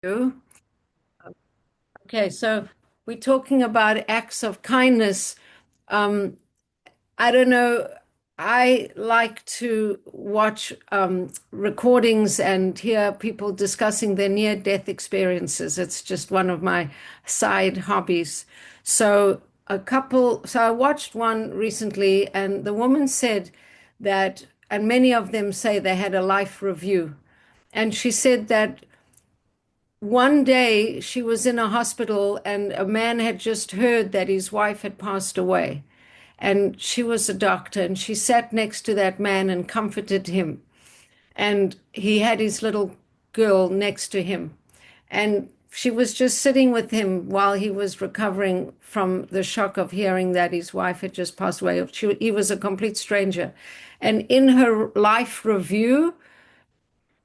You. Okay, so we're talking about acts of kindness. Um, I don't know. I like to watch recordings and hear people discussing their near-death experiences. It's just one of my side hobbies. So I watched one recently, and the woman said that, and many of them say they had a life review. And she said that one day she was in a hospital and a man had just heard that his wife had passed away. And she was a doctor and she sat next to that man and comforted him. And he had his little girl next to him. And she was just sitting with him while he was recovering from the shock of hearing that his wife had just passed away. He was a complete stranger. And in her life review,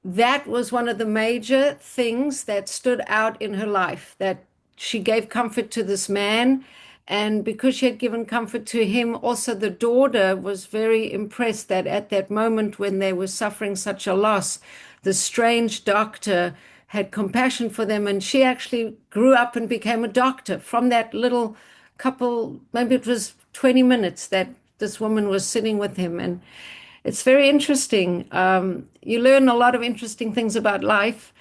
that was one of the major things that stood out in her life, that she gave comfort to this man. And because she had given comfort to him, also the daughter was very impressed that at that moment when they were suffering such a loss, the strange doctor had compassion for them. And she actually grew up and became a doctor from that little couple, maybe it was 20 minutes that this woman was sitting with him. And it's very interesting. You learn a lot of interesting things about life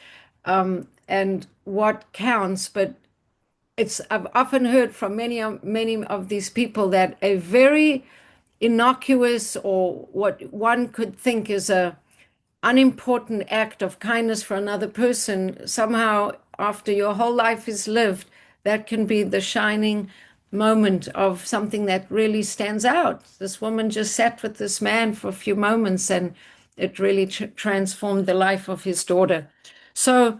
and what counts. But I've often heard from many of these people that a very innocuous or what one could think is a unimportant act of kindness for another person, somehow after your whole life is lived, that can be the shining moment of something that really stands out. This woman just sat with this man for a few moments and it really transformed the life of his daughter. So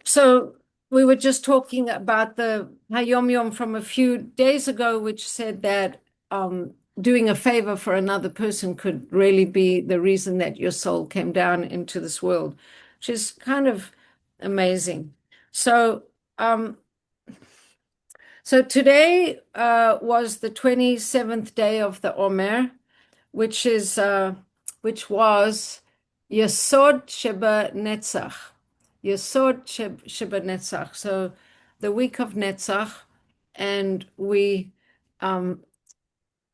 so we were just talking about the Hayom Yom from a few days ago, which said that doing a favor for another person could really be the reason that your soul came down into this world, which is kind of amazing. So, um, so today was the 27th day of the Omer, which is which was Yesod Sheba Netzach. Yesod Sheba Netzach. So the week of Netzach, and we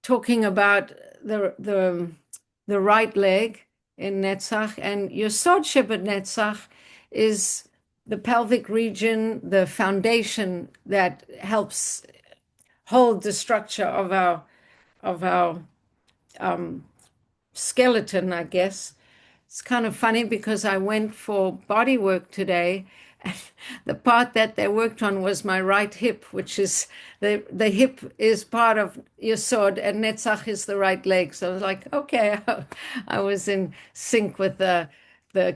talking about the right leg in Netzach, and Yesod Sheba Netzach is the pelvic region, the foundation that helps hold the structure of our skeleton, I guess. It's kind of funny because I went for body work today, and the part that they worked on was my right hip, which is the hip is part of Yesod, and Netzach is the right leg. So I was like, okay, I was in sync with the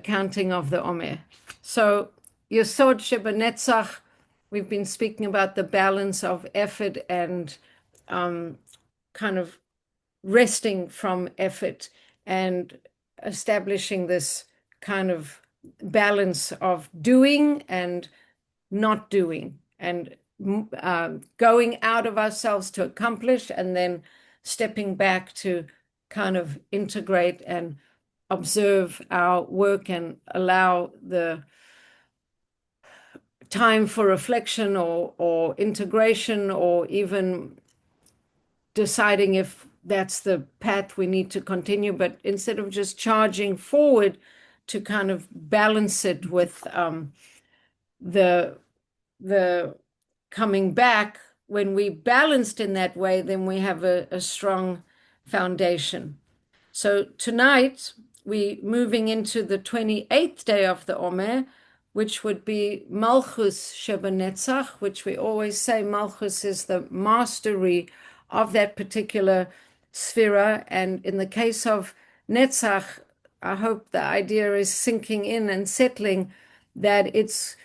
counting of the Omer. So Yesod Sheba Netzach, we've been speaking about the balance of effort and kind of resting from effort and establishing this kind of balance of doing and not doing and going out of ourselves to accomplish and then stepping back to kind of integrate and observe our work and allow the time for reflection or integration or even deciding if that's the path we need to continue, but instead of just charging forward to kind of balance it with the the coming back, when we balanced in that way, then we have a strong foundation. So tonight we moving into the 28th day of the Omer, which would be Malchus Sheba Netzach, which we always say Malchus is the mastery of that particular sphera. And in the case of Netzach, I hope the idea is sinking in and settling that it's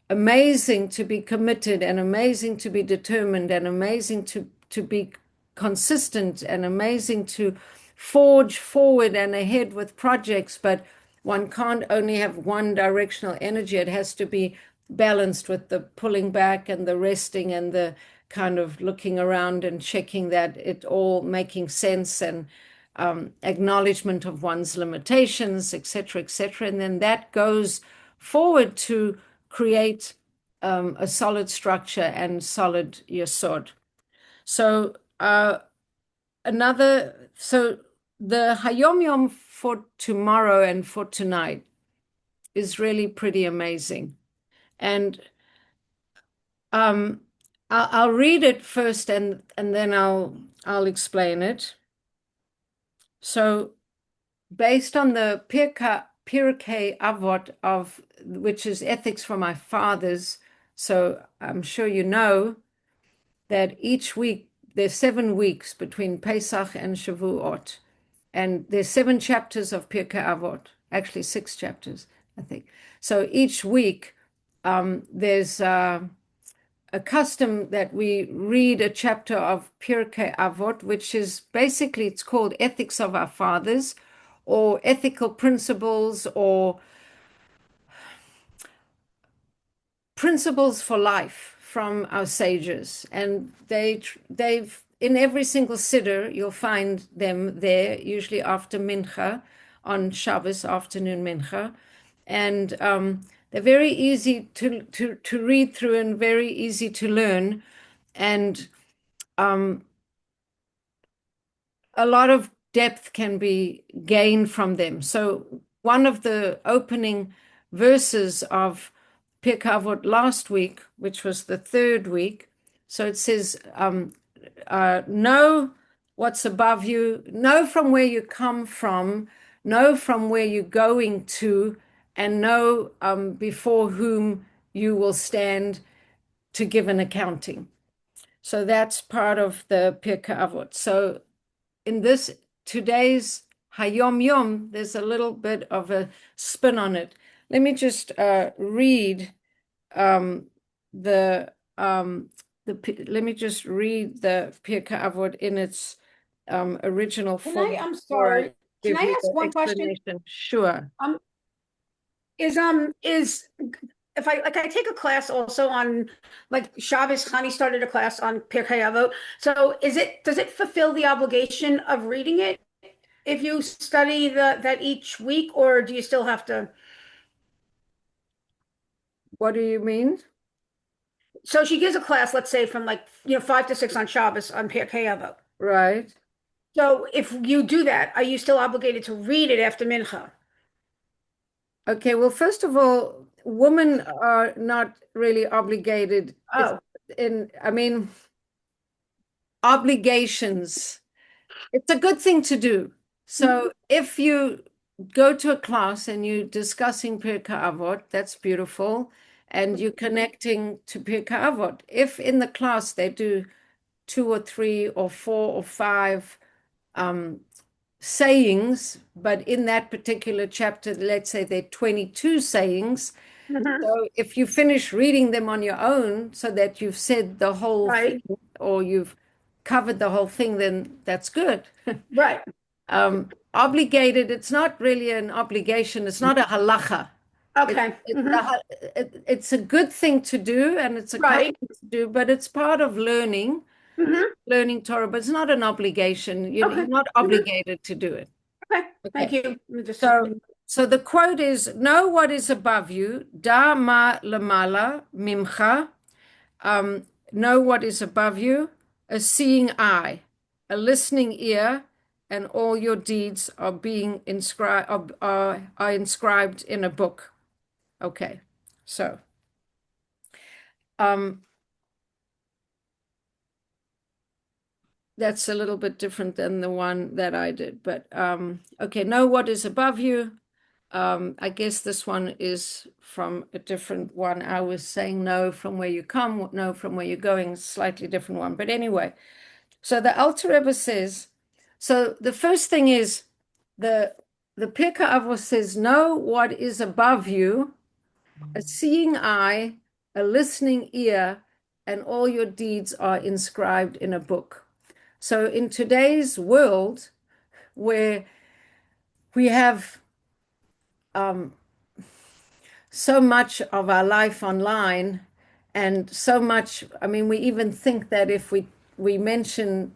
amazing to be committed and amazing to be determined and amazing to be consistent and amazing to forge forward and ahead with projects, but one can't only have one directional energy. It has to be balanced with the pulling back and the resting and the kind of looking around and checking that it all making sense and acknowledgement of one's limitations, etc., etc. And then that goes forward to create a solid structure and solid yesod. So so the Hayom Yom for tomorrow and for tonight is really pretty amazing. And um, I'll read it first and then I'll explain it. So based on the Pirkei Avot of which is ethics for my fathers, so I'm sure you know that each week there's 7 weeks between Pesach and Shavuot, and there's 7 chapters of Pirkei Avot, actually 6 chapters, I think. So each week there's a custom that we read a chapter of Pirkei Avot, which is basically, it's called Ethics of Our Fathers, or ethical principles, or principles for life from our sages. And they've in every single siddur, you'll find them there, usually after Mincha, on Shabbos afternoon Mincha. And they're very easy to read through and very easy to learn. And a lot of depth can be gained from them. So one of the opening verses of Pirkei Avot last week, which was the third week, so it says, know what's above you, know from where you come from, know from where you're going to, and know before whom you will stand to give an accounting. So that's part of the Pirkei Avot. So in this today's Hayom Yom, there's a little bit of a spin on it. Let me just read the let me just read the Pirkei Avot in its original form. I'm before I sorry. Can give I you ask the one question? explanation. Sure. Um, is if I take a class also on like Shabbos, Hani started a class on Pirkei Avot. So does it fulfill the obligation of reading it if you study that each week, or do you still have to? What do you mean? So she gives a class, let's say from like 5 to 6 on Shabbos on Pirkei Avot. Right. So if you do that, are you still obligated to read it after Mincha? Okay, well, first of all, women are not really obligated. It's Oh, I mean, obligations. It's a good thing to do. So if you go to a class and you're discussing Pirkei Avot, that's beautiful, and you're connecting to Pirkei Avot. If in the class they do 2 or 3 or 4 or 5 sayings, but in that particular chapter, let's say there are 22 sayings. mhm. So if you finish reading them on your own so that you've said the whole thing Right, or you've covered the whole thing, then that's good. right. Obligated, it's not really an obligation. It's not a halacha. Okay. It's a good thing to do and it's a kind Right. thing to do, but it's part of hmm learning Torah, but it's not an obligation. You're Okay. not hmm obligated to do it. Okay. Thank Okay. you. Let me just So, so the quote is, know what is above you, da ma lamala mimcha, know what is above you, a seeing eye, a listening ear, and all your deeds are being inscribed are inscribed in a book. Okay, so um, that's a little bit different than the one that I did, but okay, know what is above you. I guess this one is from a different one. I was saying no from where you come, no from where you're going, slightly different one. But anyway, so the Alter Rebbe says, so the first thing is the Pirkei Avos says, know what is above you, a seeing eye, a listening ear, and all your deeds are inscribed in a book. So in today's world, where we have so much of our life online and so much, I mean, we even think that if we mention,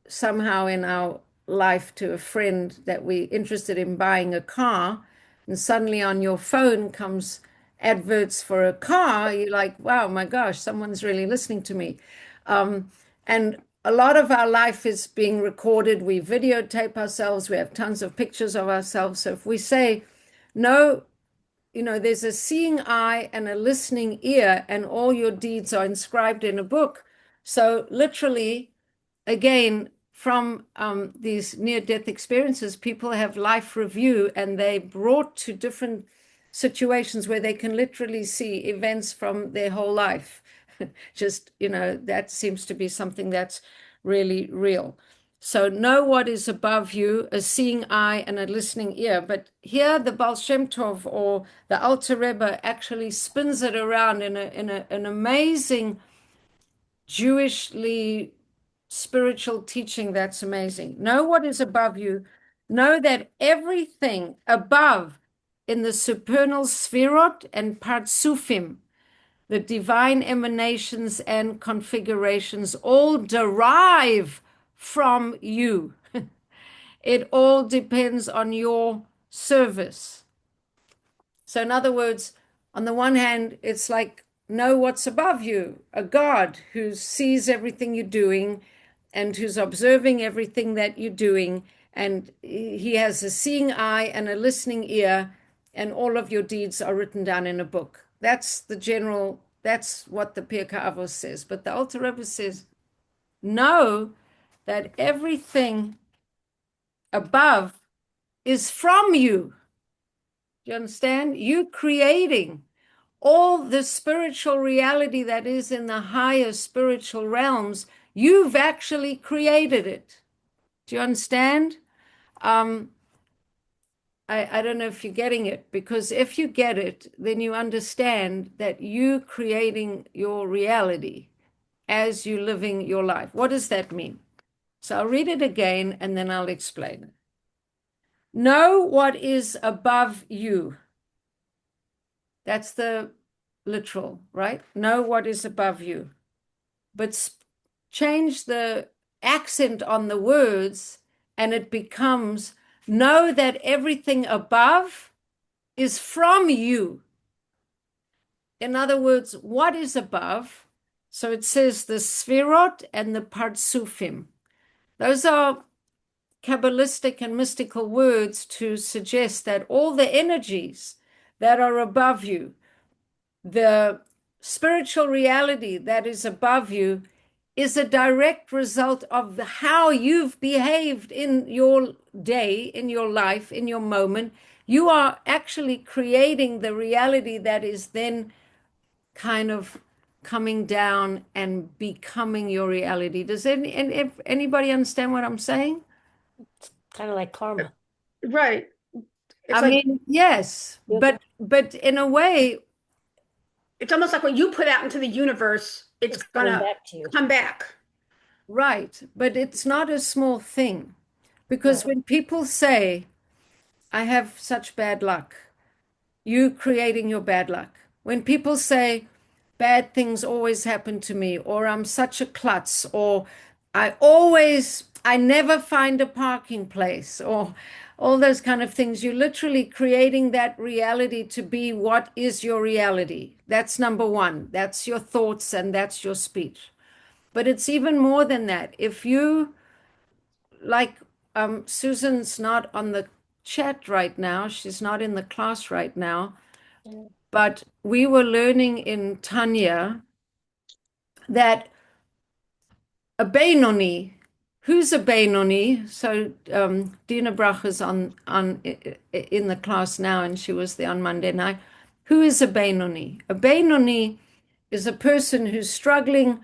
somehow in our life to a friend that we're interested in buying a car, and suddenly on your phone comes adverts for a car, you're like, wow, my gosh, someone's really listening to me. And a lot of our life is being recorded. We videotape ourselves. We have tons of pictures of ourselves. So if we say, no, there's a seeing eye and a listening ear, and all your deeds are inscribed in a book. So literally, again, from these near-death experiences, people have life review, and they brought to different situations where they can literally see events from their whole life. Just, that seems to be something that's really real. So know what is above you, a seeing eye and a listening ear. But here the Baal Shem Tov or the Alter Rebbe actually spins it around in an amazing Jewishly spiritual teaching that's amazing. Know what is above you. Know that everything above in the supernal sphirot and partsufim, the divine emanations and configurations, all derive from you. It all depends on your service. So, in other words, on the one hand, it's like know what's above you, a God who sees everything you're doing and who's observing everything that you're doing. And he has a seeing eye and a listening ear, and all of your deeds are written down in a book. That's what the Pirkei Avos says. But the Alter Rebbe says, know that everything above is from you. Do you understand? You creating all the spiritual reality that is in the higher spiritual realms, you've actually created it. Do you understand? Um, I don't know if you're getting it, because if you get it, then you understand that you creating your reality as you living your life. What does that mean? So I'll read it again and then I'll explain it. Know what is above you. That's the literal, right? Know what is above you. But change the accent on the words and it becomes know that everything above is from you. In other words, what is above? So it says the sphirot and the partsufim. Those are Kabbalistic and mystical words to suggest that all the energies that are above you, the spiritual reality that is above you, is a direct result of how you've behaved in your day, in your life, in your moment. You are actually creating the reality that is then kind of coming down and becoming your reality. Does anybody understand what I'm saying? Kind of like karma. Right. It's I like mean, yes, Yep. but in a way, it's almost like what you put out into the universe, it's It's coming gonna back to you. come back. right, but it's not a small thing. Because Right. when people say, I have such bad luck, you creating your bad luck. When people say, bad things always happen to me, or I'm such a klutz, or I never find a parking place, or all those kind of things, you're literally creating that reality to be what is your reality. That's number one. That's your thoughts and that's your speech. But it's even more than that. If you like, Susan's not on the chat right now, she's not in the class right now, Yeah. but we were learning in Tanya that a Benoni, who's a Benoni? So Dina Brach is on in the class now, and she was there on Monday night. Who is a Benoni? A Benoni is a person who's struggling,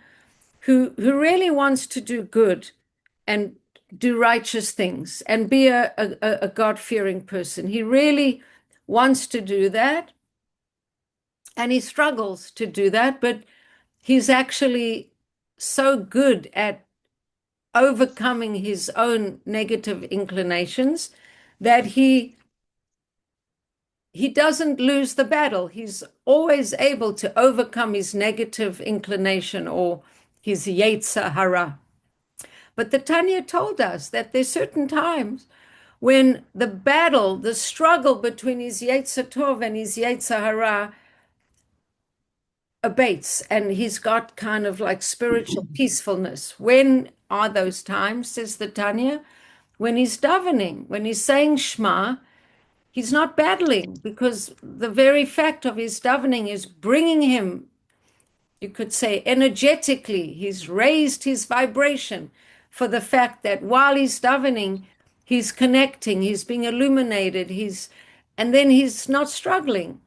who really wants to do good and do righteous things and be a God-fearing person. He really wants to do that, and he struggles to do that, but he's actually so good at overcoming his own negative inclinations that he doesn't lose the battle. He's always able to overcome his negative inclination or his Yetzer Hara. But the Tanya told us that there's certain times when the battle, the struggle between his Yetzer Tov and his Yetzer Hara abates and he's got kind of like spiritual peacefulness. When are those times, says the Tanya? When he's davening, when he's saying Shema, he's not battling because the very fact of his davening is bringing him, you could say, energetically, he's raised his vibration for the fact that while he's davening, he's connecting, he's being illuminated, and then he's not struggling.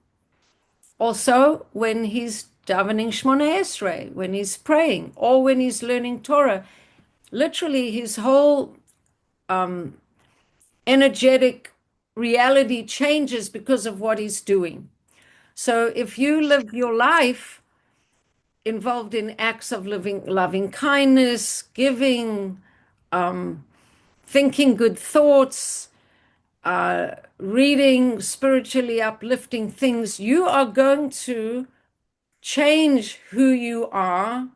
Also, when he's davening Shmona Esrei, when he's praying, or when he's learning Torah, literally his whole energetic reality changes because of what he's doing. So if you live your life involved in acts of living, loving kindness, giving, thinking good thoughts, reading spiritually uplifting things, you are going to change who you are,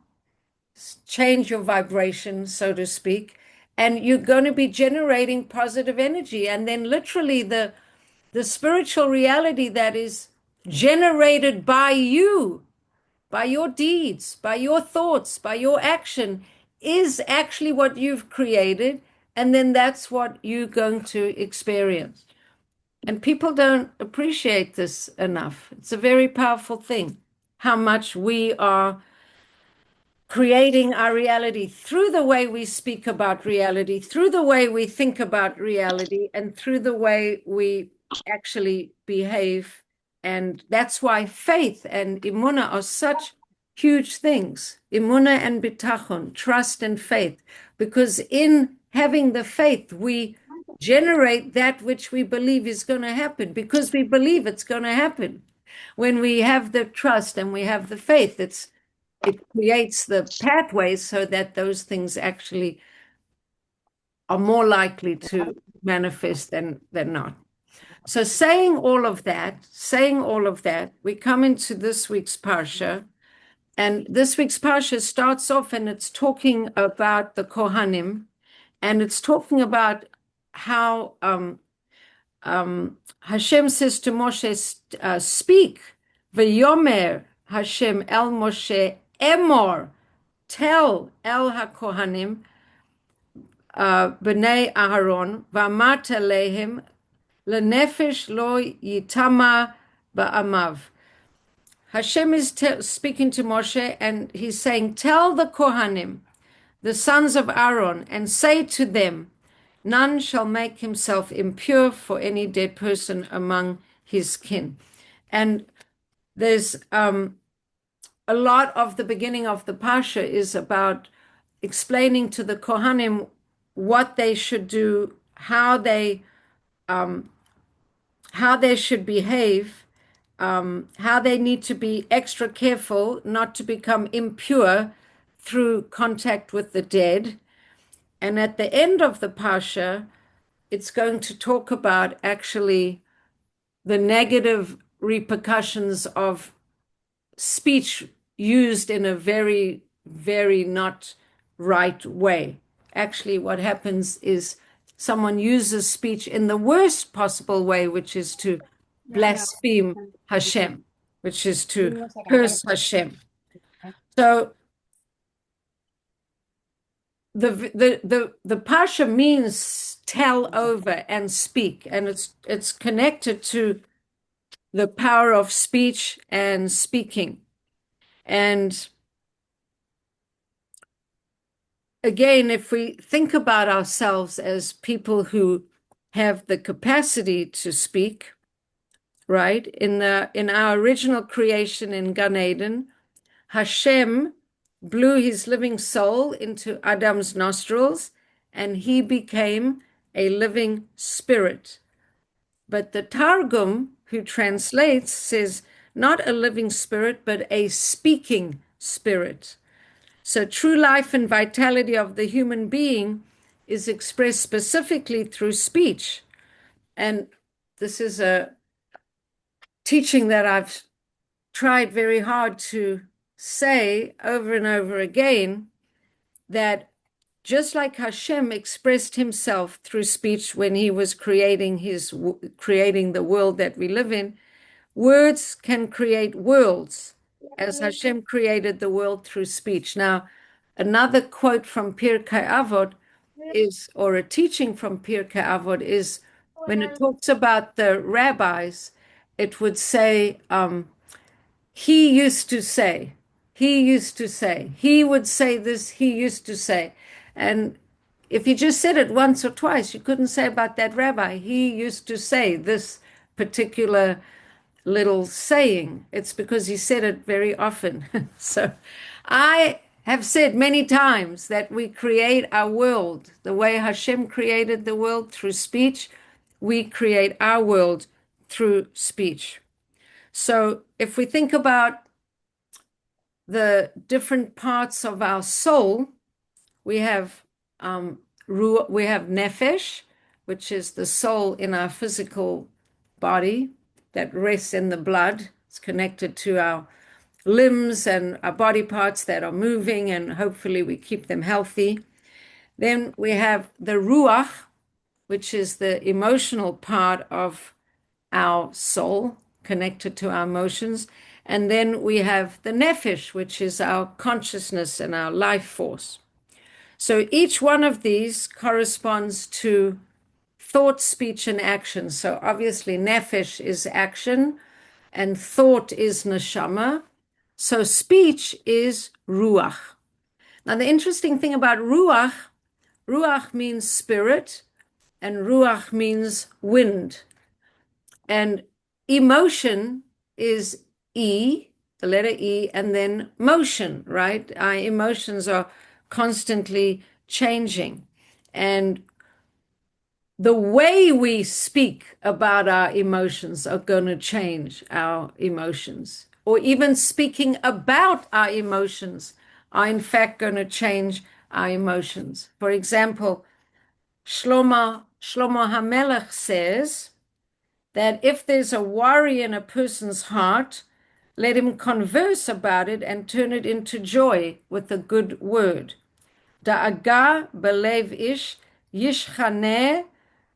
change your vibration, so to speak, and you're going to be generating positive energy. And then literally the spiritual reality that is generated by you, by your deeds, by your thoughts, by your action, is actually what you've created. And then that's what you're going to experience. And people don't appreciate this enough. It's a very powerful thing, how much we are creating our reality through the way we speak about reality, through the way we think about reality, and through the way we actually behave. And that's why faith and imuna are such huge things. Imuna and bitachon, trust and faith, because in having the faith, we generate that which we believe is going to happen because we believe it's going to happen. When we have the trust and we have the faith, it creates the pathways so that those things actually are more likely to manifest than not. So saying all of that, we come into this week's Parsha, and this week's Parsha starts off and it's talking about the Kohanim, and it's talking about how Hashem says to Moshe, speak, v'yomer Hashem el Moshe, Emor, tell El HaKohanim, B'nai Aharon, v'amart lehem, lenefesh lo yitama ba'amav. Hashem is speaking to Moshe and he's saying, tell the Kohanim, the sons of Aaron, and say to them, none shall make himself impure for any dead person among his kin. And there's a lot of the beginning of the Parsha is about explaining to the Kohanim what they should do, how they should behave, how they need to be extra careful not to become impure through contact with the dead. And at the end of the Parsha, it's going to talk about actually the negative repercussions of speech used in a very, very not right way. Actually, what happens is someone uses speech in the worst possible way, which is to blaspheme Hashem, which is to curse Hashem. So the Parsha means tell over and speak, and it's connected to the power of speech and speaking. And again, if we think about ourselves as people who have the capacity to speak, right? In our original creation in Gan Eden, Hashem blew his living soul into Adam's nostrils, and he became a living spirit. But the Targum, who translates, says not a living spirit, but a speaking spirit. So true life and vitality of the human being is expressed specifically through speech. And this is a teaching that I've tried very hard to say over and over again, that just like Hashem expressed himself through speech when he was creating the world that we live in, words can create worlds, as Hashem created the world through speech. Now, another quote from Pirkei Avot is, or a teaching from Pirkei Avot is, when it talks about the rabbis, it would say, he used to say, he used to say, he would say this, he used to say. And if you just said it once or twice, you couldn't say about that rabbi, he used to say this particular little saying. It's because he said it very often. So I have said many times that we create our world the way Hashem created the world through speech. We create our world through speech. So if we think about the different parts of our soul, we have we have nefesh, which is the soul in our physical body that rests in the blood. It's connected to our limbs and our body parts that are moving, and hopefully we keep them healthy. Then we have the ruach, which is the emotional part of our soul connected to our emotions. And then we have the nefesh, which is our consciousness and our life force. So each one of these corresponds to thought, speech, and action. So obviously, nefesh is action, and thought is neshama. So speech is ruach. Now, the interesting thing about ruach, ruach means spirit, and ruach means wind. And emotion is E, the letter E, and then motion, right? Our emotions are constantly changing. And the way we speak about our emotions are going to change our emotions, or even speaking about our emotions are in fact going to change our emotions. For example, Shlomo HaMelech says that if there's a worry in a person's heart, let him converse about it and turn it into joy with a good word. Da'aga belev ish yishchaneh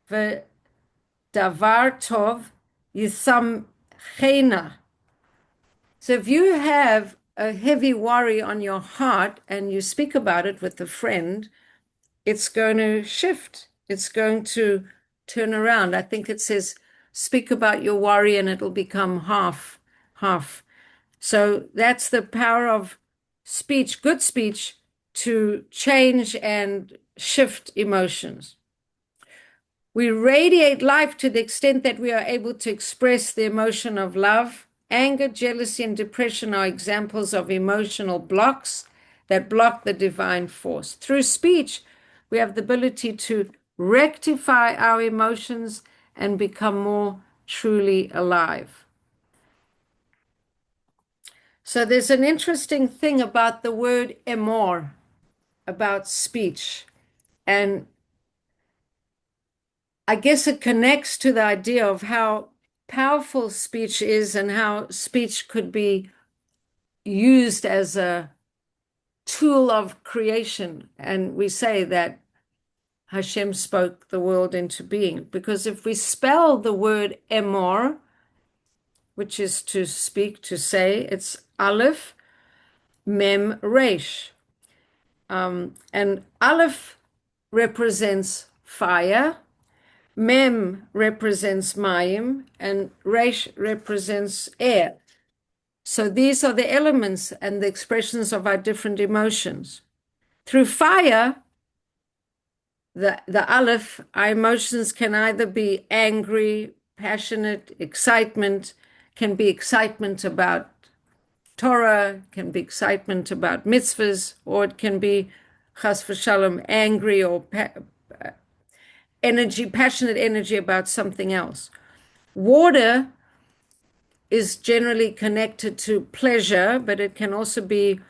v'davar tov yisamchena. So if you have a heavy worry on your heart and you speak about it with a friend, it's going to shift. It's going to turn around. I think it says, speak about your worry and it'll become half, half. So that's the power of speech, good speech, to change and shift emotions. We radiate life to the extent that we are able to express the emotion of love. Anger, jealousy, and depression are examples of emotional blocks that block the divine force. Through speech, we have the ability to rectify our emotions and become more truly alive. So there's an interesting thing about the word emor, about speech. And I guess it connects to the idea of how powerful speech is and how speech could be used as a tool of creation. And we say that Hashem spoke the world into being, because if we spell the word emor, which is to speak, to say, it's Aleph, Mem, Resh. And Aleph represents fire, Mem represents Mayim, and Resh represents air. So these are the elements and the expressions of our different emotions. Through fire, the Aleph, our emotions can either be angry, passionate, excitement, can be excitement about Torah, can be excitement about mitzvahs, or it can be chas v'shalom, angry or energy, passionate energy about something else. Water is generally connected to pleasure, but it can also be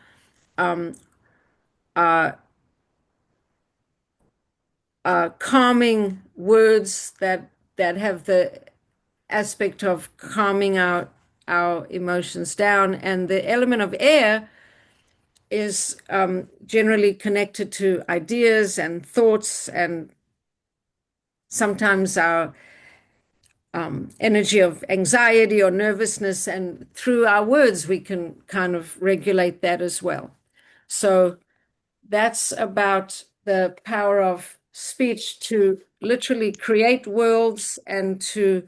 calming words that have the aspect of calming our emotions down. And the element of air is generally connected to ideas and thoughts, and sometimes our energy of anxiety or nervousness. And through our words, we can kind of regulate that as well. So that's about the power of speech to literally create worlds and to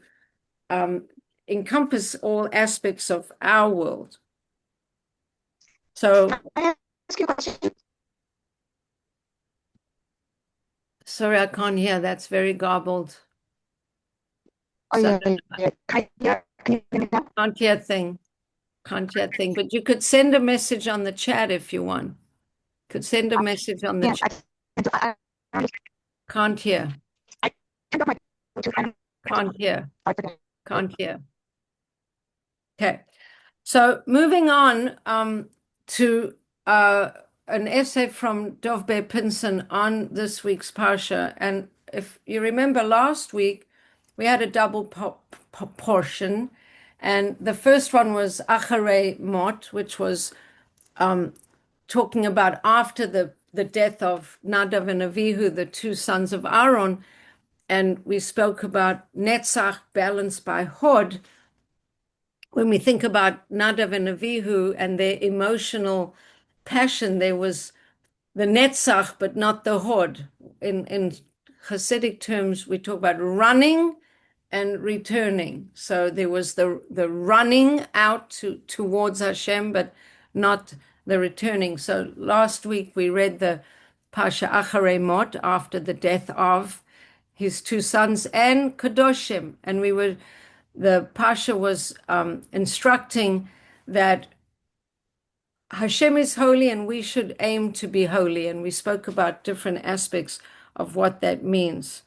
encompass all aspects of our world. So, I ask you a question? sorry, I can't hear. That's very garbled. Oh, So, yeah. Can you hear me now? can't hear a thing. Can't hear a thing. But you could send a message on the chat if you want. Could send a message on the Yeah, chat. I Can't hear. turned off my Bluetooth. Can't hear. I forget. Can't hear. Okay. So moving on to an essay from Dovbe Pinson on this week's Parsha. And if you remember last week, we had a double portion. And the first one was Acharei Mot, which was talking about after the death of Nadav and Avihu, the two sons of Aaron. And we spoke about Netzach balanced by Hod. When we think about Nadav and Avihu and their emotional passion, there was the Netzach, but not the Hod. In Hasidic terms, we talk about running and returning. So there was the running out towards Hashem, but not the returning. So last week we read the Pasha Acharei Mot after the death of his two sons and Kadoshim, and the Pasha was instructing that Hashem is holy and we should aim to be holy. And we spoke about different aspects of what that means.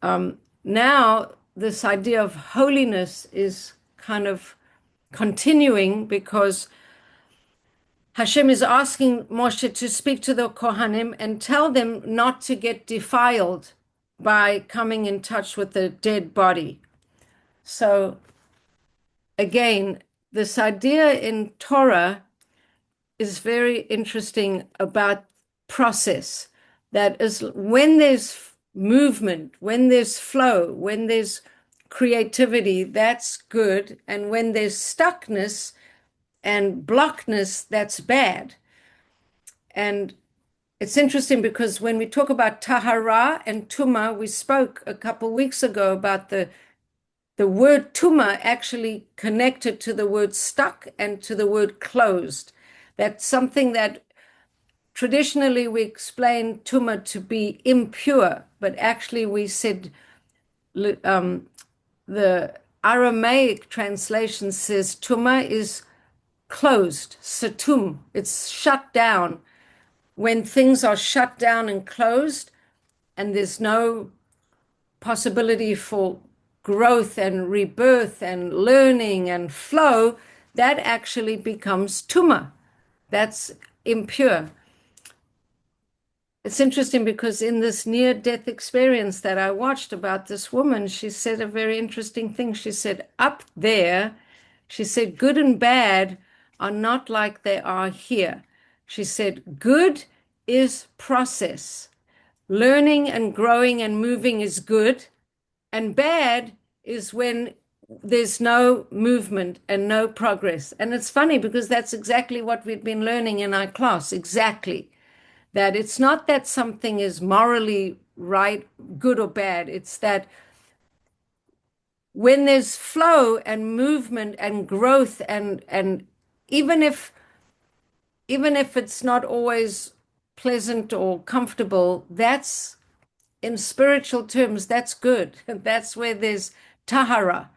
Now, this idea of holiness is kind of continuing because Hashem is asking Moshe to speak to the Kohanim and tell them not to get defiled by coming in touch with the dead body. So again, this idea in Torah is very interesting about process. That is, when there's movement, when there's flow, when there's creativity, that's good. And when there's stuckness and blockness, that's bad. And it's interesting because when we talk about tahara and tuma, we spoke a couple weeks ago about the word tuma actually connected to the word stuck and to the word closed. That's something that traditionally we explain tuma to be impure, but actually we said the Aramaic translation says tuma is closed, satum, it's shut down. When things are shut down and closed and there's no possibility for growth and rebirth and learning and flow, that actually becomes tuma. That's impure. It's interesting because in this near-death experience that I watched about this woman, she said a very interesting thing. She said, up there, she said, good and bad are not like they are here. She said, good is process. Learning and growing and moving is good. And bad is when there's no movement and no progress. And it's funny because that's exactly what we've been learning in our class, exactly. That it's not that something is morally right, good or bad. It's that when there's flow and movement and growth and even if it's not always pleasant or comfortable, that's in spiritual terms, that's good. That's where there's tahara.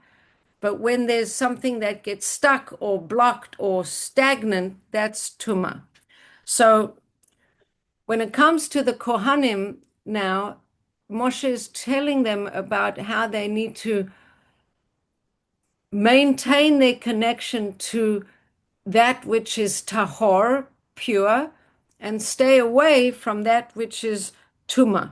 But when there's something that gets stuck or blocked or stagnant, that's tuma. So when it comes to the Kohanim now, Moshe is telling them about how they need to maintain their connection to that which is tahor, pure, and stay away from that which is tuma.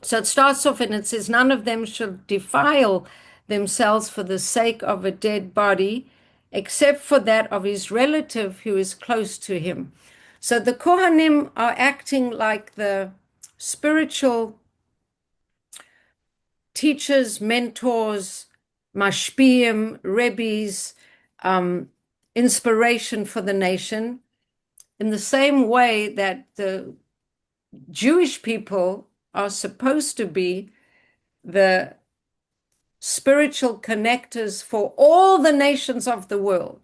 So it starts off and it says, none of them should defile themselves for the sake of a dead body, except for that of his relative who is close to him. So the Kohanim are acting like the spiritual teachers, mentors, mashpiyim, rebbes, inspiration for the nation, in the same way that the Jewish people are supposed to be the spiritual connectors for all the nations of the world.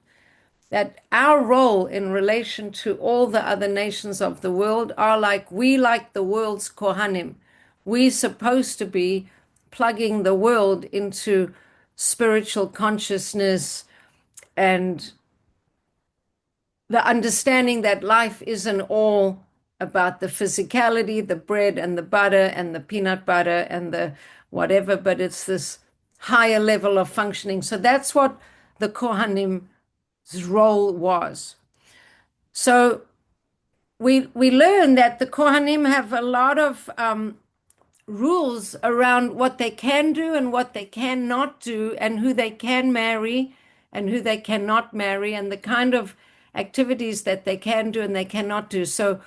That our role in relation to all the other nations of the world are like the world's Kohanim. We're supposed to be plugging the world into spiritual consciousness and the understanding that life isn't all about the physicality, the bread and the butter and the peanut butter and the whatever, but it's this higher level of functioning. So that's what the Kohanim's role was. So we learn that the Kohanim have a lot of rules around what they can do and what they cannot do, and who they can marry and who they cannot marry, and the kind of activities that they can do and they cannot do. So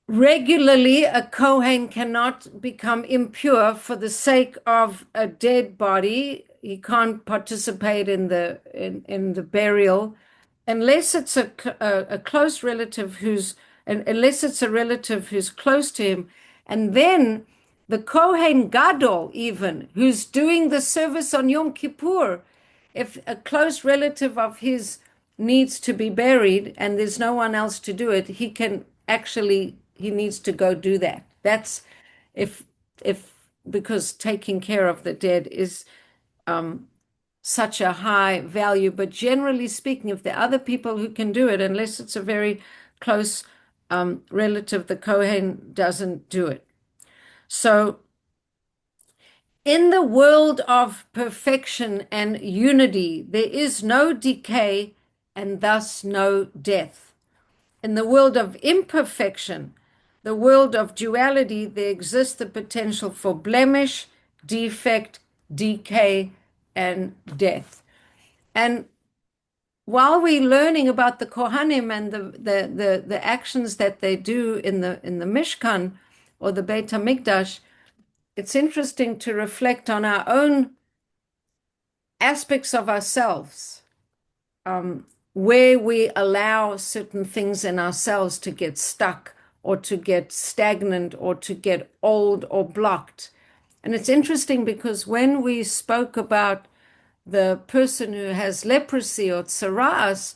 regularly, a Kohen cannot become impure for the sake of a dead body. He can't participate in the burial unless it's a close relative unless it's a relative who's close to him. And then the Kohen Gadol, even, who's doing the service on Yom Kippur, if a close relative of his needs to be buried and there's no one else to do it, he needs to go do that. That's if because taking care of the dead is such a high value. But generally speaking, if there are other people who can do it, unless it's a very close relative, the Kohen doesn't do it. So in the world of perfection and unity, there is no decay and thus no death. In the world of imperfection, the world of duality, there exists the potential for blemish, defect, decay, and death. And while we're learning about the Kohanim and the actions that they do in the Mishkan or the Beit HaMikdash, it's interesting to reflect on our own aspects of ourselves, where we allow certain things in ourselves to get stuck or to get stagnant or to get old or blocked. And it's interesting because when we spoke about the person who has leprosy or tsaras,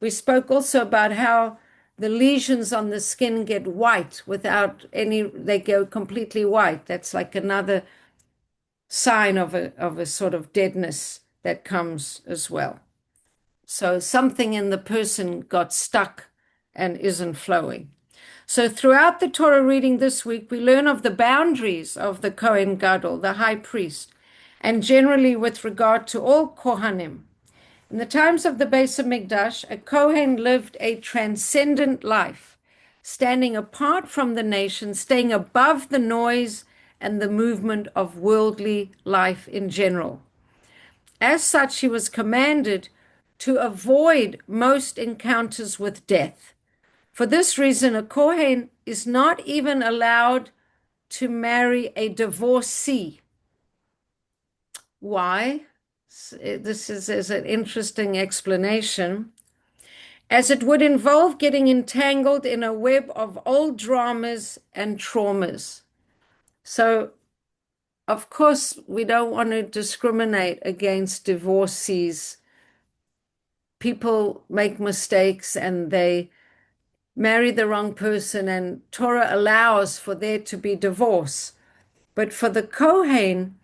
we spoke also about how the lesions on the skin get white they go completely white. That's like another sign of a sort of deadness that comes as well. So something in the person got stuck and isn't flowing. So throughout the Torah reading this week, we learn of the boundaries of the Kohen Gadol, the high priest, and generally with regard to all Kohanim. In the times of the Beis HaMikdash, a Kohen lived a transcendent life, standing apart from the nation, staying above the noise and the movement of worldly life in general. As such, he was commanded to avoid most encounters with death. For this reason, a Kohen is not even allowed to marry a divorcee. Why? This is an interesting explanation, as it would involve getting entangled in a web of old dramas and traumas. So, of course, we don't want to discriminate against divorcees. People make mistakes and they marry the wrong person, and Torah allows for there to be divorce. But for the Kohen,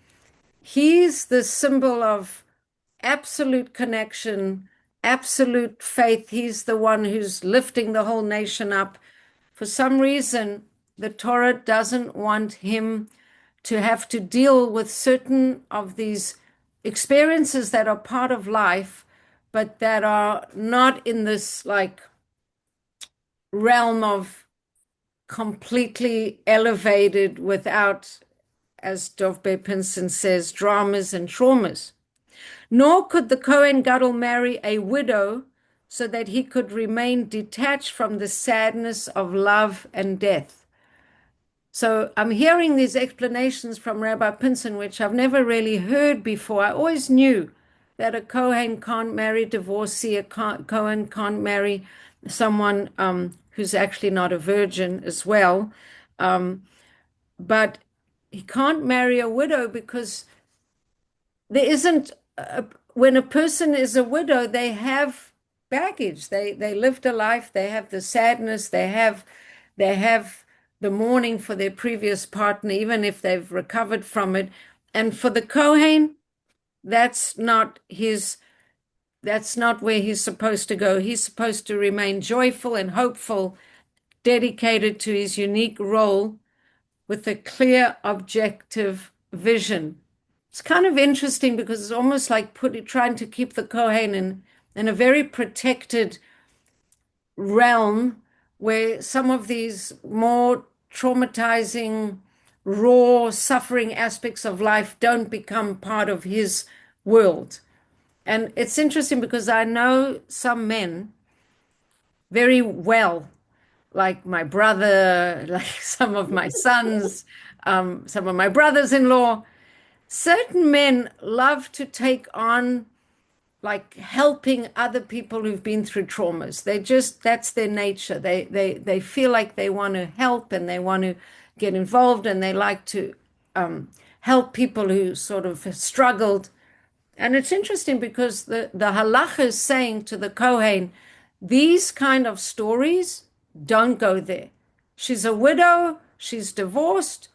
he's the symbol of absolute connection, absolute faith. He's the one who's lifting the whole nation up. For some reason, the Torah doesn't want him to have to deal with certain of these experiences that are part of life, but that are not in this like realm of completely elevated without, as Dov Pinson says, dramas and traumas. Nor could the Kohen Gadol marry a widow so that he could remain detached from the sadness of love and death. So I'm hearing these explanations from Rabbi Pinson, which I've never really heard before. I always knew that a Kohen can't marry a divorcee, a Kohen can't marry someone who's actually not a virgin as well. Um, but he can't marry a widow because there isn't when a person is a widow, they have baggage. They lived a life, they have the sadness, they have the mourning for their previous partner, even if they've recovered from it. And for the Kohen, that's not his that's not where he's supposed to go. He's supposed to remain joyful and hopeful, dedicated to his unique role with a clear, objective vision. It's kind of interesting because it's almost like trying to keep the Kohen in a very protected realm where some of these more traumatizing, raw, suffering aspects of life don't become part of his world. And it's interesting because I know some men very well, like my brother, like some of my sons, some of my brothers-in-law. Certain men love to take on like helping other people who've been through traumas. That's their nature. They feel like they want to help and they want to get involved and they like to help people who sort of have struggled. And it's interesting because the halacha is saying to the Kohen, these kind of stories, don't go there. She's a widow, she's divorced,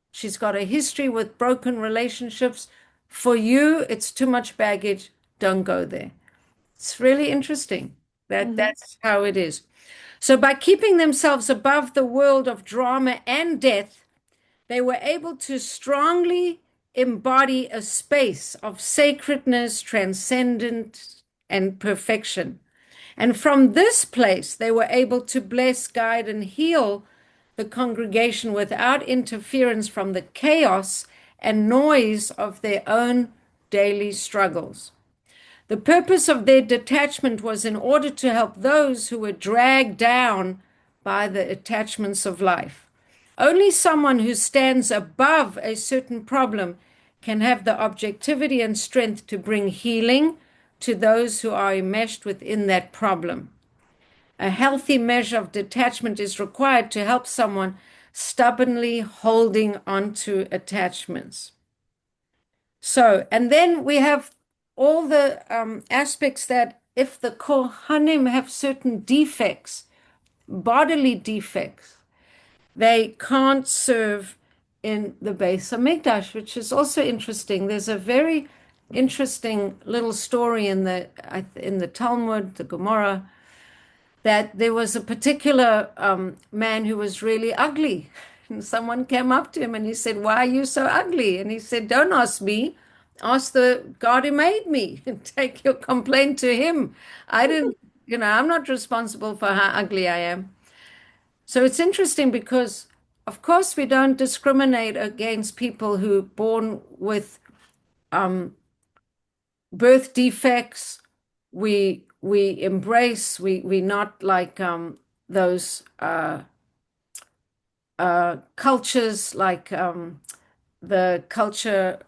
she's got a history with broken relationships. For you, it's too much baggage. Don't go there. It's really interesting that that's how it is. So, by keeping themselves above the world of drama and death, they were able to strongly embody a space of sacredness, transcendence, and perfection. And from this place, they were able to bless, guide, and heal the congregation without interference from the chaos and noise of their own daily struggles. The purpose of their detachment was in order to help those who were dragged down by the attachments of life. Only someone who stands above a certain problem can have the objectivity and strength to bring healing to those who are enmeshed within that problem. A healthy measure of detachment is required to help someone stubbornly holding onto attachments. So, and then we have all the aspects that if the Kohanim have certain defects, bodily defects, they can't serve in the Beis Hamikdash, which is also interesting. There's a very interesting little story in the Talmud, the Gemara, that there was a particular man who was really ugly. And someone came up to him and he said, "Why are you so ugly?" And he said, "Don't ask me. Ask the God who made me and take your complaint to him. I didn't, I'm not responsible for how ugly I am." So it's interesting because, of course, we don't discriminate against people who are born with birth defects. We embrace. We not like those cultures like the culture.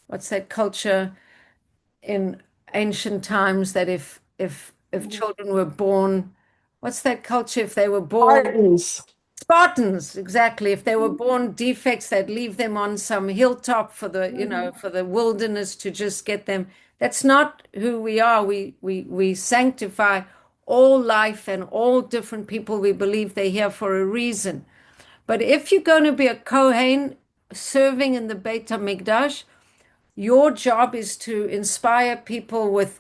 What's that culture in ancient times that if children were born, what's that culture if they were born Spartans. Spartans, exactly. If they were born defects, they'd leave them on some hilltop for for the wilderness to just get them. That's not who we are. We sanctify all life and all different people. We believe they're here for a reason. But if you're going to be a Kohen serving in the Beit HaMikdash, your job is to inspire people with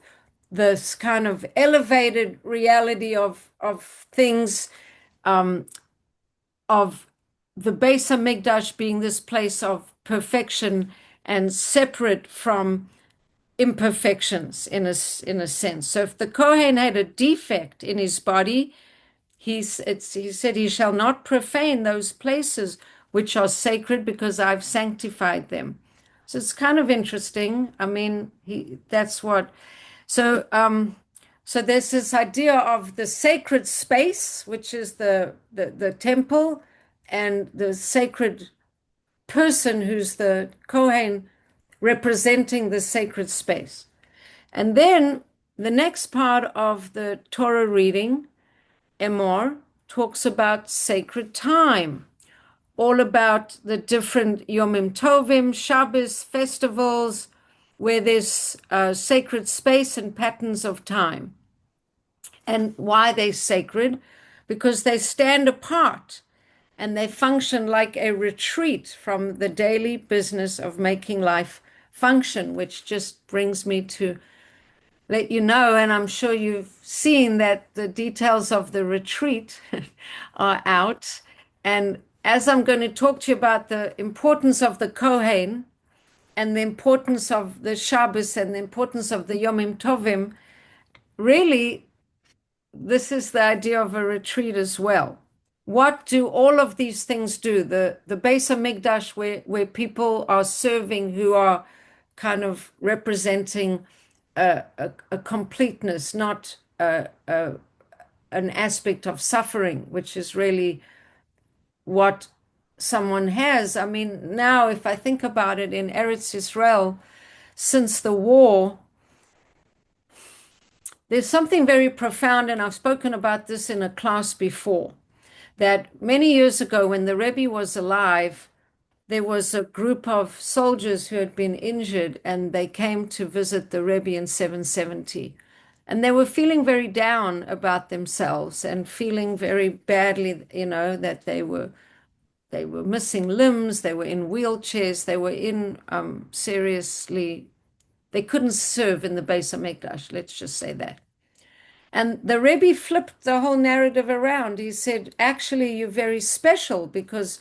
this kind of elevated reality of things, of the Beis Hamikdash being this place of perfection and separate from imperfections in a sense. So if the Kohen had a defect in his body, he said he shall not profane those places which are sacred because I've sanctified them. So it's kind of interesting. I mean, that's what. So So there's this idea of the sacred space, which is the temple, and the sacred person who's the Kohen representing the sacred space. And then the next part of the Torah reading, Emor, talks about sacred time, all about the different Yomim Tovim, Shabbos, festivals, where there's sacred space and patterns of time. And why they're sacred? Because they stand apart and they function like a retreat from the daily business of making life function, which just brings me to let you know, and I'm sure you've seen that the details of the retreat are out. And as I'm going to talk to you about the importance of the Kohen and the importance of the Shabbos and the importance of the Yomim Tovim, really, this is the idea of a retreat as well. What do all of these things do? The Beis Hamikdash, where people are serving who are kind of representing a completeness, not an aspect of suffering, which is really what someone has. I mean, now if I think about it in Eretz Israel, since the war, there's something very profound, and I've spoken about this in a class before, that many years ago when the Rebbe was alive, there was a group of soldiers who had been injured and they came to visit the Rebbe in 770. And they were feeling very down about themselves and feeling very badly, that they were missing limbs, they were in wheelchairs, they were in seriously, they couldn't serve in the Beis Hamikdash, let's just say that. And the Rebbe flipped the whole narrative around. He said, actually, you're very special because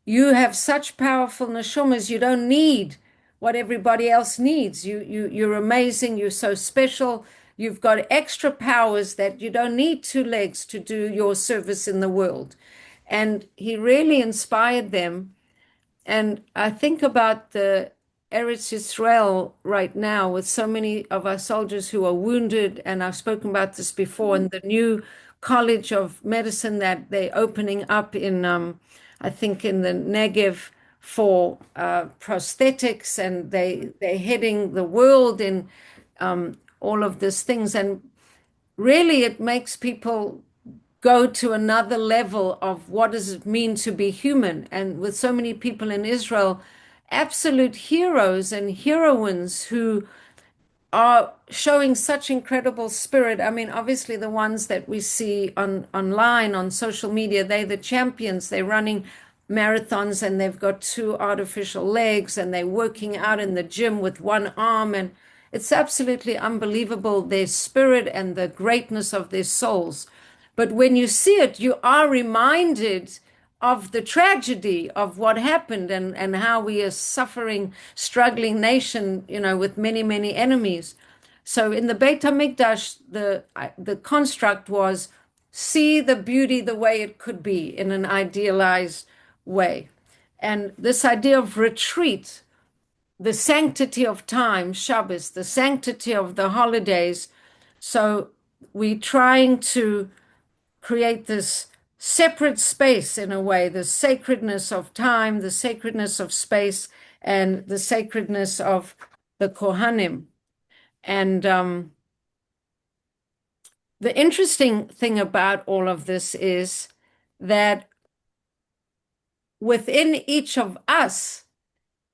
you have such powerful neshamas. You don't need what everybody else needs. You're amazing. You're so special. You've got extra powers that you don't need two legs to do your service in the world. And he really inspired them. And I think about the Eretz Israel right now with so many of our soldiers who are wounded, and I've spoken about this before, and the new College of Medicine that they're opening up in, I think, in the Negev for prosthetics, and they're heading the world in all of these things. And really, it makes people go to another level of what does it mean to be human. And with so many people in Israel, absolute heroes and heroines who are showing such incredible spirit. I mean, obviously the ones that we see online on social media, they're the champions. They're running marathons and they've got two artificial legs and they're working out in the gym with one arm, and it's absolutely unbelievable, their spirit and the greatness of their souls. But when you see it, you are reminded of the tragedy of what happened and how we are suffering, struggling nation, with many, many enemies. So in the Beit HaMikdash, the construct was see the beauty the way it could be in an idealized way. And this idea of retreat, the sanctity of time, Shabbos, the sanctity of the holidays. So we're trying to create this separate space in a way, the sacredness of time, the sacredness of space, and the sacredness of the Kohanim. And the interesting thing about all of this is that within each of us,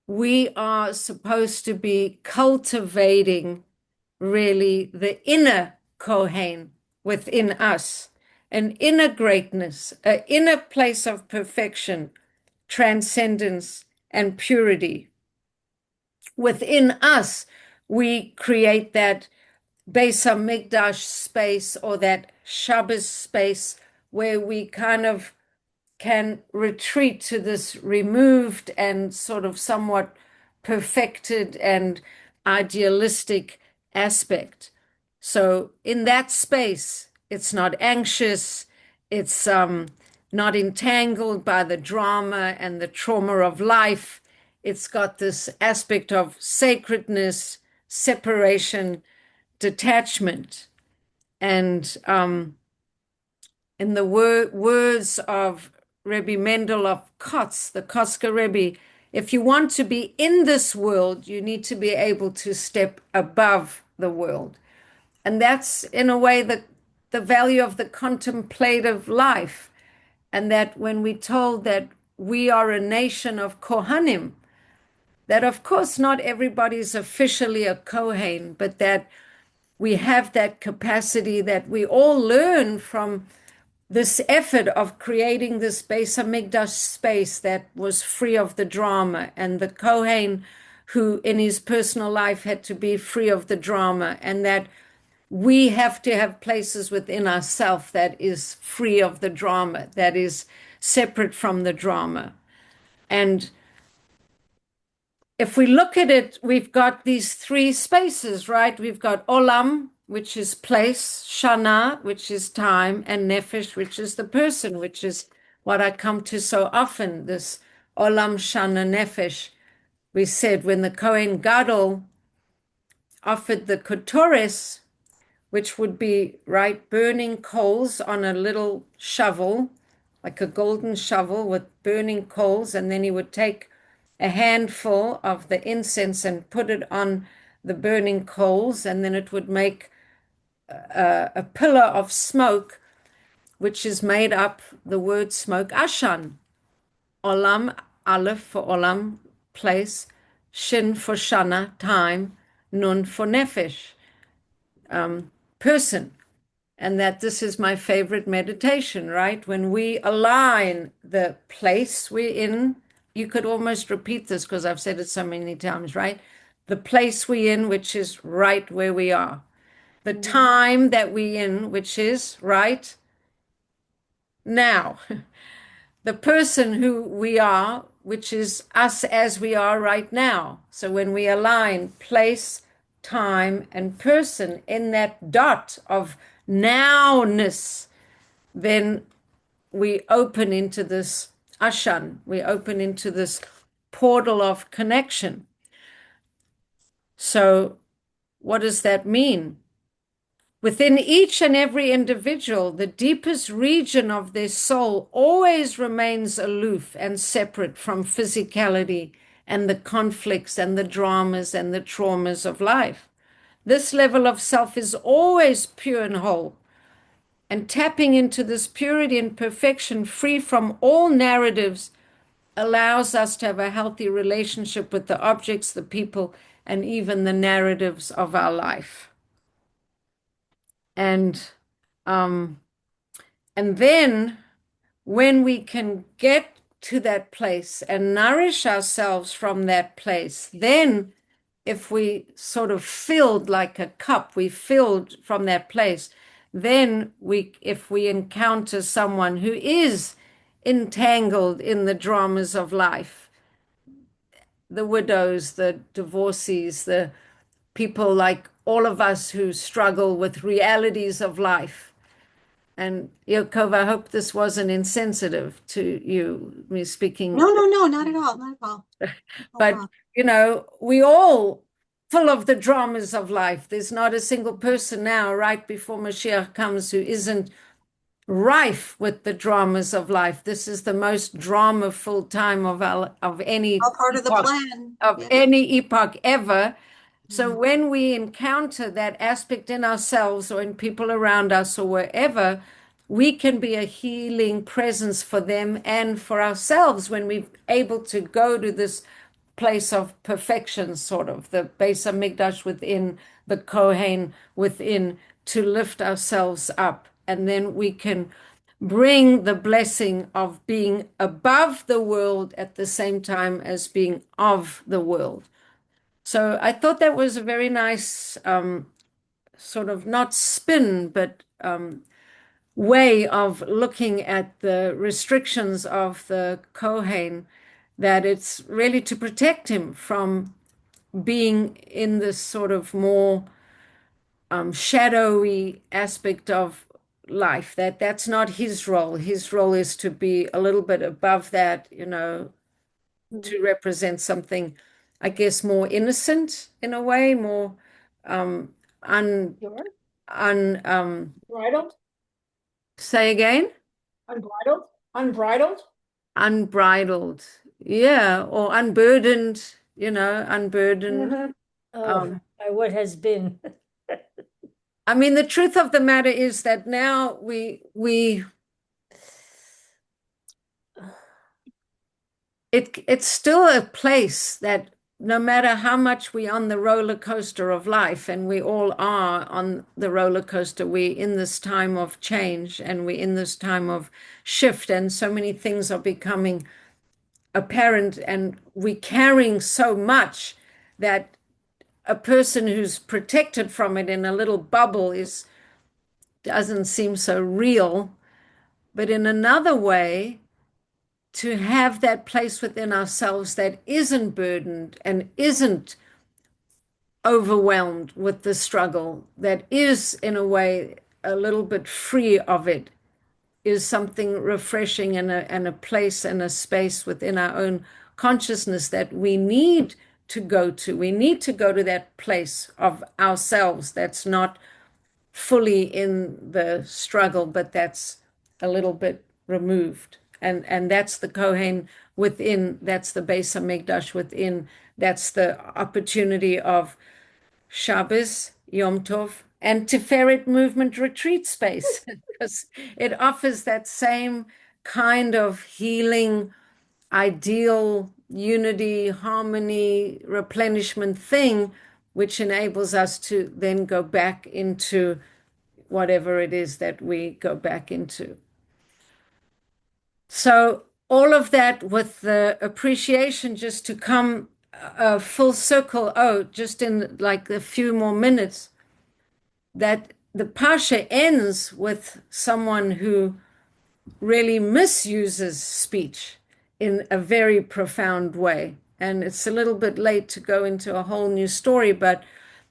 we are supposed to be cultivating really the inner Kohen within us, an inner greatness, an inner place of perfection, transcendence, and purity. Within us, we create that Beis Hamikdash space or that Shabbos space where we kind of can retreat to this removed and sort of somewhat perfected and idealistic aspect. So in that space, it's not anxious, it's not entangled by the drama and the trauma of life. It's got this aspect of sacredness, separation, detachment. And in the words of Rebbe Mendel of Kotz, the Kotzker Rebbe, if you want to be in this world, you need to be able to step above the world. And that's, in a way, the value of the contemplative life. And that when we're told that we are a nation of Kohanim, that of course not everybody's officially a Kohen, but that we have that capacity, that we all learn from this effort of creating this Beis Hamikdash space that was free of the drama, and the Kohen who in his personal life had to be free of the drama, and that we have to have places within ourselves that is free of the drama, that is separate from the drama. And if we look at it, we've got these three spaces, right? We've got Olam, which is place, Shana, which is time, and Nefesh, which is the person, which is what I come to so often, this Olam, Shana, Nefesh. We said when the Kohen Gadol offered the Kotores, which would be, right, burning coals on a little shovel, like a golden shovel with burning coals, and then he would take a handful of the incense and put it on the burning coals, and then it would make a pillar of smoke, which is made up, the word smoke, Ashan. Olam, Aleph for Olam, place, Shin for Shana, time, Nun for Nefesh, person. And that this is my favorite meditation, right? When we align the place we're in, you could almost repeat this because I've said it so many times, right? The place we're in, which is right where we are. The time that we're in, which is right now. The person who we are, which is us as we are right now. So when we align place, time, and person in that dot of nowness, then we open into this ashan, we open into this portal of connection. So what does that mean? Within each and every individual, the deepest region of their soul always remains aloof and separate from physicality and the conflicts and the dramas and the traumas of life. This level of self is always pure and whole. And tapping into this purity and perfection, free from all narratives, allows us to have a healthy relationship with the objects, the people, and even the narratives of our life. And then when we can get to that place and nourish ourselves from that place, then if we sort of filled like a cup, we filled from that place, then if we encounter someone who is entangled in the dramas of life, the widows, the divorcees, the people like all of us who struggle with realities of life. And Yaakov, I hope this wasn't insensitive to you, me speaking. No, not at all, not at all. But, we all full of the dramas of life. There's not a single person now, right before Mashiach comes, who isn't rife with the dramas of life. This is the most drama-full time of any All part of the epoch, plan. of Yeah. any epoch ever. So when we encounter that aspect in ourselves or in people around us or wherever, we can be a healing presence for them and for ourselves when we're able to go to this place of perfection, sort of the Beis Hamikdash within, the Kohen within, to lift ourselves up. And then we can bring the blessing of being above the world at the same time as being of the world. So I thought that was a very nice sort of not spin, but way of looking at the restrictions of the Kohen, that it's really to protect him from being in this sort of more shadowy aspect of life, that's not his role. His role is to be a little bit above that, to represent something, I guess, more innocent in a way, more Pure? Bridled, say again, unbridled, unbridled. unbridled. Yeah, or unburdened, unburdened. Hmm. Oh, Um, by what has been. I mean, the truth of the matter is that now it's still a place that no matter how much we're on the roller coaster of life, and we all are on the roller coaster, we're in this time of change and we're in this time of shift, and so many things are becoming apparent, and we're carrying so much that a person who's protected from it in a little bubble is doesn't seem so real. But in another way, to have that place within ourselves that isn't burdened and isn't overwhelmed with the struggle, that is, in a way, a little bit free of it, is something refreshing, and a place and a space within our own consciousness that we need to go to. We need to go to that place of ourselves that's not fully in the struggle, but that's a little bit removed. And that's the Kohen within, that's the Beis Hamikdash within, that's the opportunity of Shabbos, Yom Tov, and Tiferet movement retreat space, because it offers that same kind of healing, ideal, unity, harmony, replenishment thing, which enables us to then go back into whatever it is that we go back into. So all of that with the appreciation, just to come full circle, just in like a few more minutes, that the Pasha ends with someone who really misuses speech in a very profound way. And it's a little bit late to go into a whole new story, but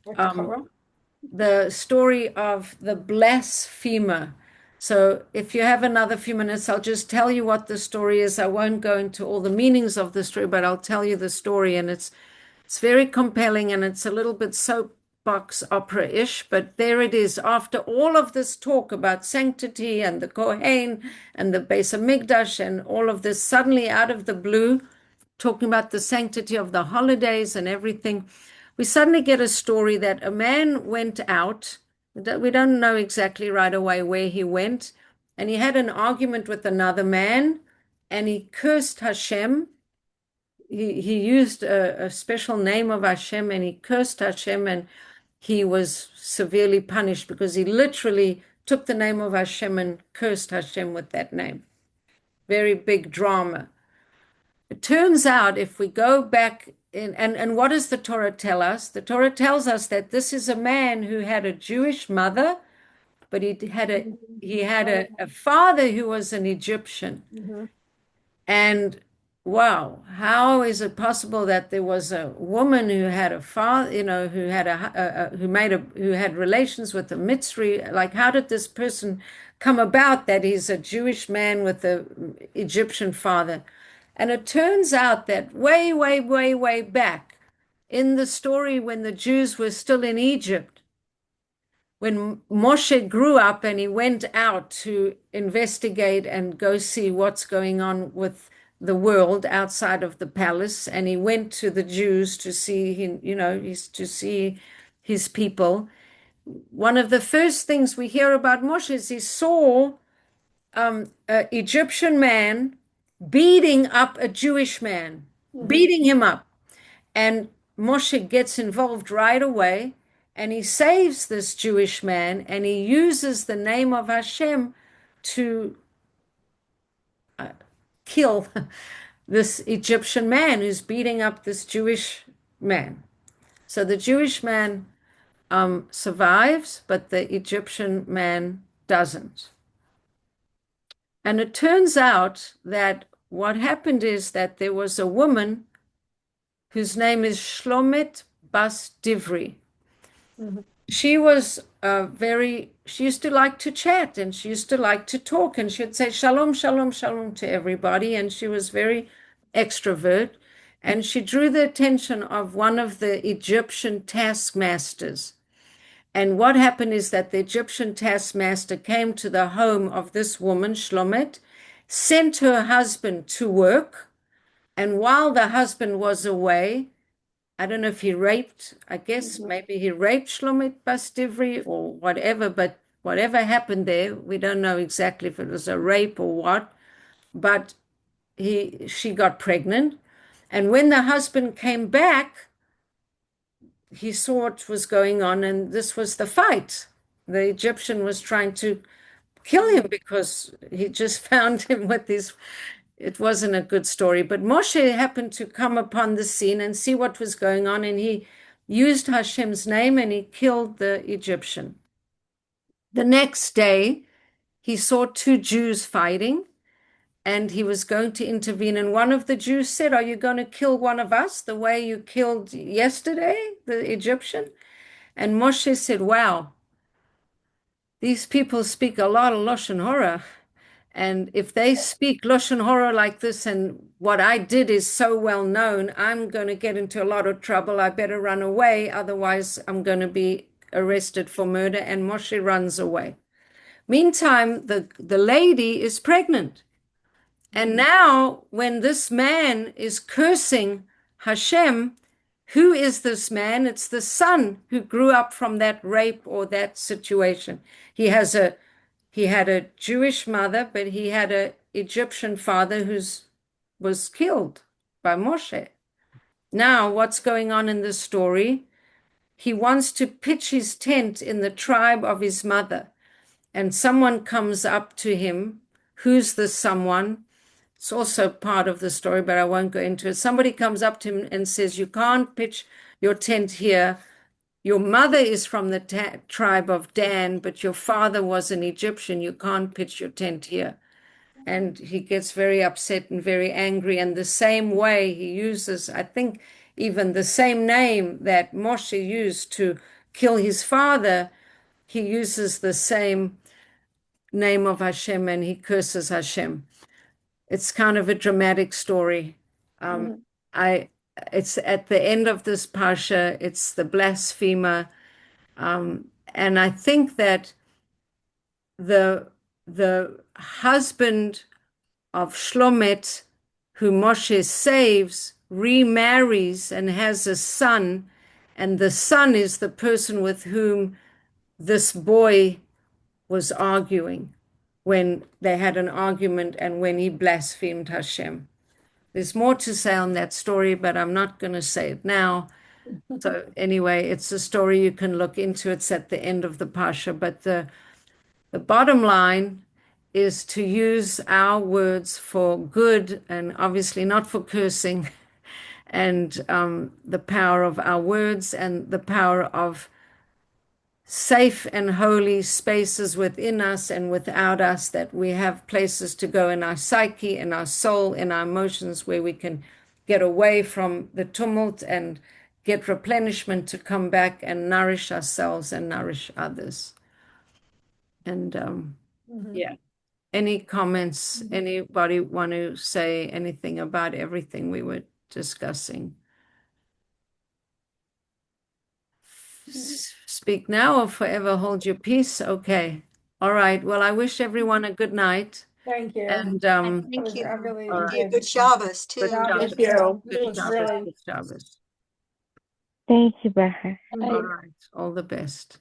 the story of the blasphemer. So if you have another few minutes, I'll just tell you what the story is. I won't go into all the meanings of the story, but I'll tell you the story, and it's very compelling, and it's a little bit soapbox opera-ish, but there it is. After all of this talk about sanctity and the Kohen and the Beis Hamikdash and all of this, suddenly out of the blue, talking about the sanctity of the holidays and everything, we suddenly get a story that a man went out. We don't know exactly right away where he went, and he had an argument with another man, and he cursed Hashem. He used a special name of Hashem, and he cursed Hashem, and he was severely punished because he literally took the name of Hashem and cursed Hashem with that name. Very big drama. It turns out, if we go back in, and what does the Torah tell us? The Torah tells us that this is a man who had a Jewish mother, but he had a father who was an Egyptian. And wow, how is it possible that there was a woman who had a father, who had who had relations with a Mitzri? Like, how did this person come about that he's a Jewish man with an Egyptian father? And it turns out that way, way, way, way back in the story when the Jews were still in Egypt, when Moshe grew up and he went out to investigate and go see what's going on with the world outside of the palace, and he went to the Jews to see to see his people. One of the first things we hear about Moshe is he saw an Egyptian man beating up a Jewish man, beating him up. And Moshe gets involved right away, and he saves this Jewish man, and he uses the name of Hashem to kill this Egyptian man who's beating up this Jewish man. So the Jewish man survives, but the Egyptian man doesn't. And it turns out that what happened is that there was a woman whose name is Shlomit Bas Divri. She was she used to like to chat, and she used to like to talk, and she'd say shalom, shalom, shalom to everybody. And she was very extrovert, and she drew the attention of one of the Egyptian taskmasters. And what happened is that the Egyptian taskmaster came to the home of this woman, Shlomet, sent her husband to work, and while the husband was away, I don't know if he raped, I guess maybe he raped Shlomet Bastivri or whatever, but whatever happened there, we don't know exactly if it was a rape or what, but she got pregnant. And when the husband came back, he saw what was going on, and this was the fight. The Egyptian was trying to kill him because he just found him with this. It wasn't a good story. But Moshe happened to come upon the scene and see what was going on, and he used Hashem's name and he killed the Egyptian. The next day, he saw two Jews fighting, and he was going to intervene. And one of the Jews said, "Are you going to kill one of us the way you killed yesterday, the Egyptian?" And Moshe said, "Wow, these people speak a lot of Lashon Hora. And if they speak Lashon Hora like this, and what I did is so well known, I'm going to get into a lot of trouble. I better run away. Otherwise, I'm going to be arrested for murder." And Moshe runs away. Meantime, the lady is pregnant. And now, when this man is cursing Hashem, who is this man? It's the son who grew up from that rape or that situation. He had a Jewish mother, but he had an Egyptian father who was killed by Moshe. Now, what's going on in this story? He wants to pitch his tent in the tribe of his mother, and someone comes up to him. Who's the someone? It's also part of the story, but I won't go into it. Somebody comes up to him and says, "You can't pitch your tent here. Your mother is from the tribe of Dan, but your father was an Egyptian. You can't pitch your tent here." And he gets very upset and very angry. And the same way he uses, I think, even the same name that Moshe used to kill his father, he uses the same name of Hashem and he curses Hashem. It's kind of a dramatic story. It's at the end of this parsha. It's the blasphemer, and I think that the husband of Shlomet, who Moshe saves, remarries and has a son, and the son is the person with whom this boy was arguing when they had an argument and when he blasphemed Hashem. There's more to say on that story, but I'm not going to say it now. So anyway, it's a story you can look into. It's at the end of the Pasha. But the bottom line is to use our words for good and obviously not for cursing, and the power of our words and the power of safe and holy spaces within us and without us, that we have places to go in our psyche, in our soul, in our emotions, where we can get away from the tumult and get replenishment to come back and nourish ourselves and nourish others. And yeah, any comments? Anybody want to say anything about everything we were discussing? Speak now or forever hold your peace. Okay. All right. Well, I wish everyone a good night. Thank you. And Thank you. Really all Thank right. you. Good Shabbos too. Good Shabbos. Thank you. Good It was Shabbos. really Good Shabbos. Thank you, Bracha. All right. All the best.